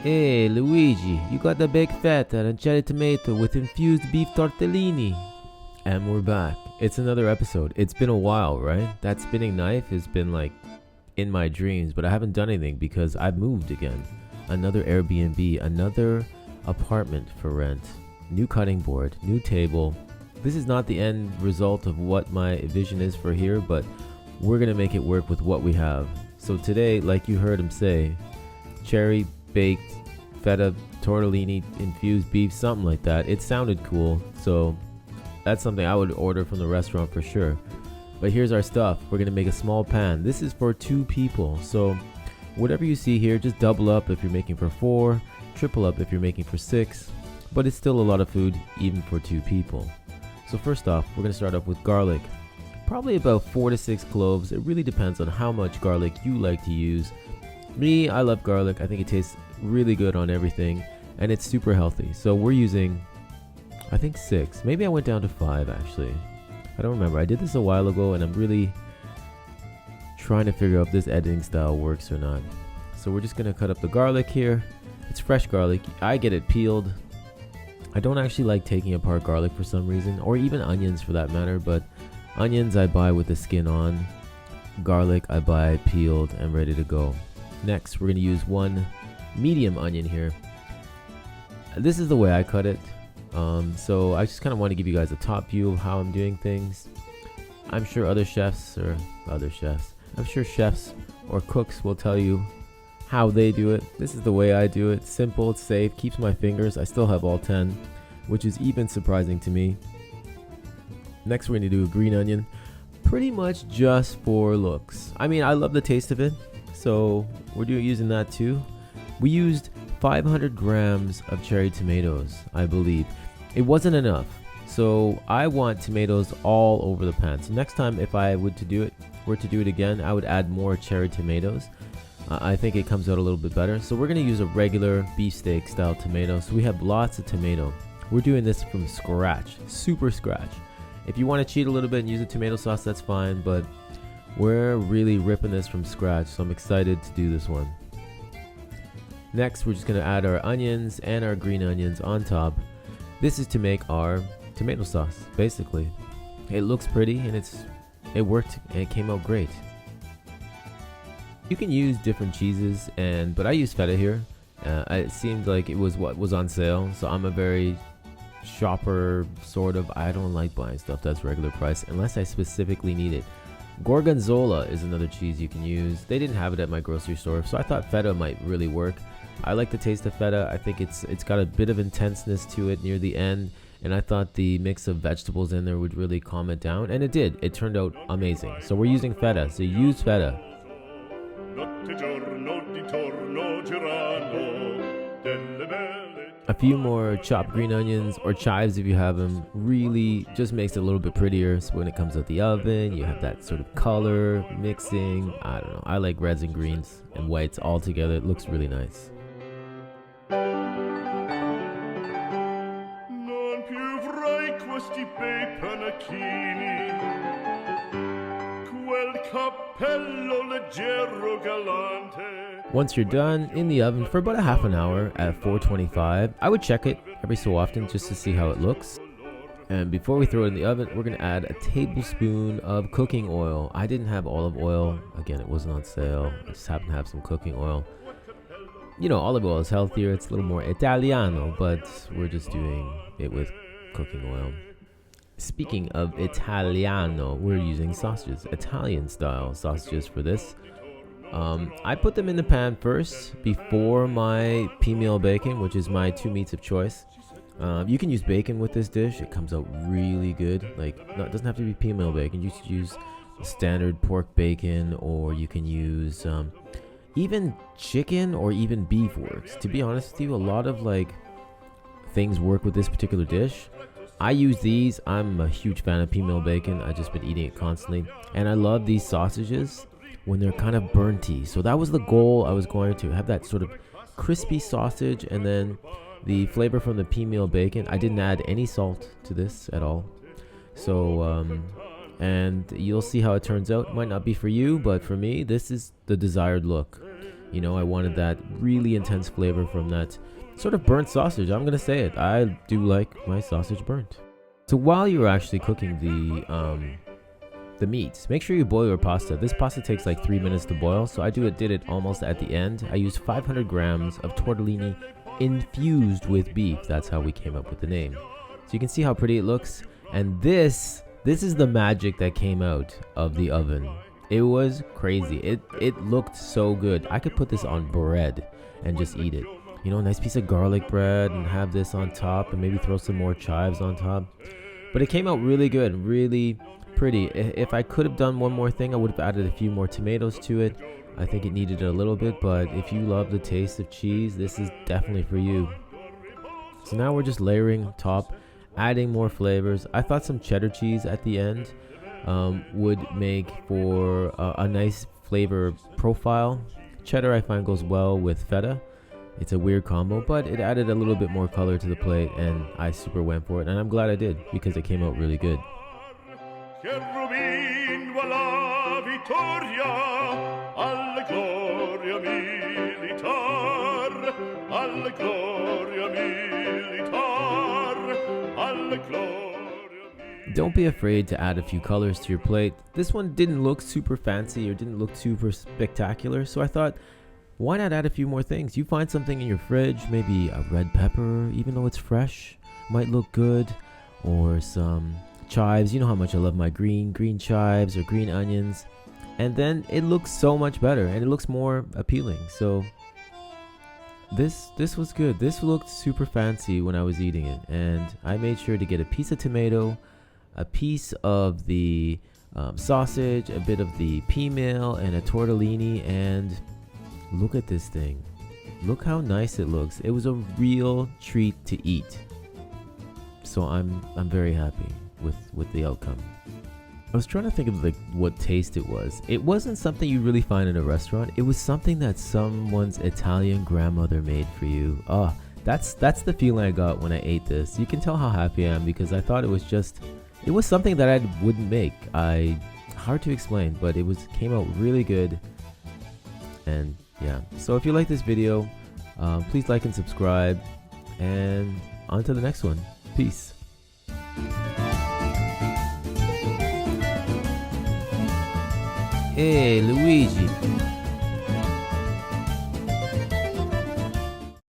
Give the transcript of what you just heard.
Hey Luigi, you got the baked feta and cherry tomato with infused beef tortellini. And we're back. It's another episode. It's been a while, right? That spinning knife has been like in my dreams, but I haven't done anything because I've moved again. Another Airbnb, another apartment for rent, new cutting board, new table. This is not the end result of what my vision is for here, but we're gonna make it work with what we have. So today, like you heard him say, cherry baked feta tortellini infused beef, something like that. It sounded cool, so that's something I would order from the restaurant for sure. But here's our stuff. We're gonna make a small pan. This is for 2 people, so whatever you see here, just double up if you're making for 4, triple up if you're making for 6, but it's still a lot of food even for 2 people. So first off, we're gonna start off with garlic. Probably about 4 to 6 cloves. It really depends on how much garlic you like to use. Me, I love garlic. I think it tastes really good on everything, and it's super healthy. So we're using, I think 6. Maybe I went down to 5 actually. I don't remember. I did this a while ago, and I'm really trying to figure out if this editing style works or not. So we're just gonna cut up the garlic here. It's fresh garlic. I get it peeled. I don't actually like taking apart garlic for some reason, or even onions for that matter, but onions I buy with the skin on. Garlic I buy peeled and ready to go. Next, we're going to use 1 medium onion here. This is the way I cut it. So I just kind of want to give you guys a top view of how I'm doing things. I'm sure chefs or cooks will tell you how they do it. This is the way I do it. Simple, it's safe, keeps my fingers. I still have all 10, which is even surprising to me. Next, we're going to do a green onion, pretty much just for looks. I mean, I love the taste of it, so we're using that too. We used 500 grams of cherry tomatoes, I believe. It wasn't enough, so I want tomatoes all over the pan. So next time, if I were to do it again, I would add more cherry tomatoes. I think it comes out a little bit better. So we're going to use a regular beefsteak style tomato. So we have lots of tomato. We're doing this from scratch, super scratch. If you want to cheat a little bit and use a tomato sauce, that's fine, but we're really ripping this from scratch, so I'm excited to do this one. Next, we're just going to add our onions and our green onions on top. This is to make our tomato sauce, basically. It looks pretty, and it worked, and it came out great. You can use different cheeses, but I use feta here. It seemed like it was what was on sale, so I'm a very shopper, sort of. I don't like buying stuff that's regular price unless I specifically need it. Gorgonzola is another cheese you can use. They didn't have it at my grocery store, so I thought feta might really work. I like the taste of feta. I think it's got a bit of intenseness to it near the end, and I thought the mix of vegetables in there would really calm it down, and it did. It turned out amazing. So we're using feta, so use feta. A few more chopped green onions or chives if you have them. Really just makes it a little bit prettier. So when it comes out the oven, you have that sort of color mixing. I don't know. I like reds and greens and whites all together. It looks really nice. Non più vorrei questi bei panacchini, quel cappello leggero galante. Once you're done, in the oven for about a half an hour at 425. I would check it every so often just to see how it looks. And before we throw it in the oven, we're going to add a tablespoon of cooking oil. I didn't have olive oil. Again, it wasn't on sale. I just happened to have some cooking oil. You know, olive oil is healthier. It's a little more Italiano, but we're just doing it with cooking oil. Speaking of Italiano, we're using sausages, Italian style sausages for this. I put them in the pan first before my Peameal Bacon, which is my 2 meats of choice. You can use bacon with this dish. It comes out really good. It doesn't have to be Peameal Bacon. You can use standard pork bacon, or you can use even chicken or even beef works. To be honest with you, a lot of things work with this particular dish. I use these. I'm a huge fan of Peameal Bacon. I've just been eating it constantly, and I love these sausages when they're kind of burnty. So that was the goal I was going to have, that sort of crispy sausage and then the flavor from the Peameal Bacon. I didn't add any salt to this at all. So and you'll see how it turns out. It might not be for you, but for me, this is the desired look. You know, I wanted that really intense flavor from that sort of burnt sausage. I'm gonna say it. I do like my sausage burnt. So while you're actually cooking the meat, make sure you boil your pasta. This pasta takes like 3 minutes to boil, so I did it almost at the end. I used 500 grams of tortellini infused with beef. That's how we came up with the name. So you can see how pretty it looks. And this is the magic that came out of the oven. It was crazy. It looked so good. I could put this on bread and just eat it. You know, a nice piece of garlic bread and have this on top and maybe throw some more chives on top. But it came out really good, really pretty. If I could have done one more thing, I would have added a few more tomatoes to it. I think it needed it a little bit, but if you love the taste of cheese, this is definitely for you. So now we're just layering top, adding more flavors. I thought some cheddar cheese at the end would make for a nice flavor profile. Cheddar I find goes well with feta. It's a weird combo, but it added a little bit more color to the plate, and I super went for it, and I'm glad I did because it came out really good. Don't be afraid to add a few colors to your plate. This one didn't look super fancy or didn't look super spectacular, so I thought, why not add a few more things? You find something in your fridge, maybe a red pepper, even though it's fresh, might look good, or some chives. You know how much I love my green chives or green onions, and then it looks so much better and it looks more appealing. So this was good. This looked super fancy when I was eating it, and I made sure to get a piece of tomato, a piece of the sausage, a bit of the peameal, and a tortellini, and look at this thing. Look how nice it looks. It was a real treat to eat. So I'm very happy with the outcome. I was trying to think of what taste it was. It wasn't something you really find in a restaurant. It was something that someone's Italian grandmother made for you. Oh, that's the feeling I got when I ate this. You can tell how happy I am because I thought it was something that I wouldn't make. Hard to explain, but came out really good. And yeah, so if you like this video, please like and subscribe, and on to the next one. Peace. Hey Luigi,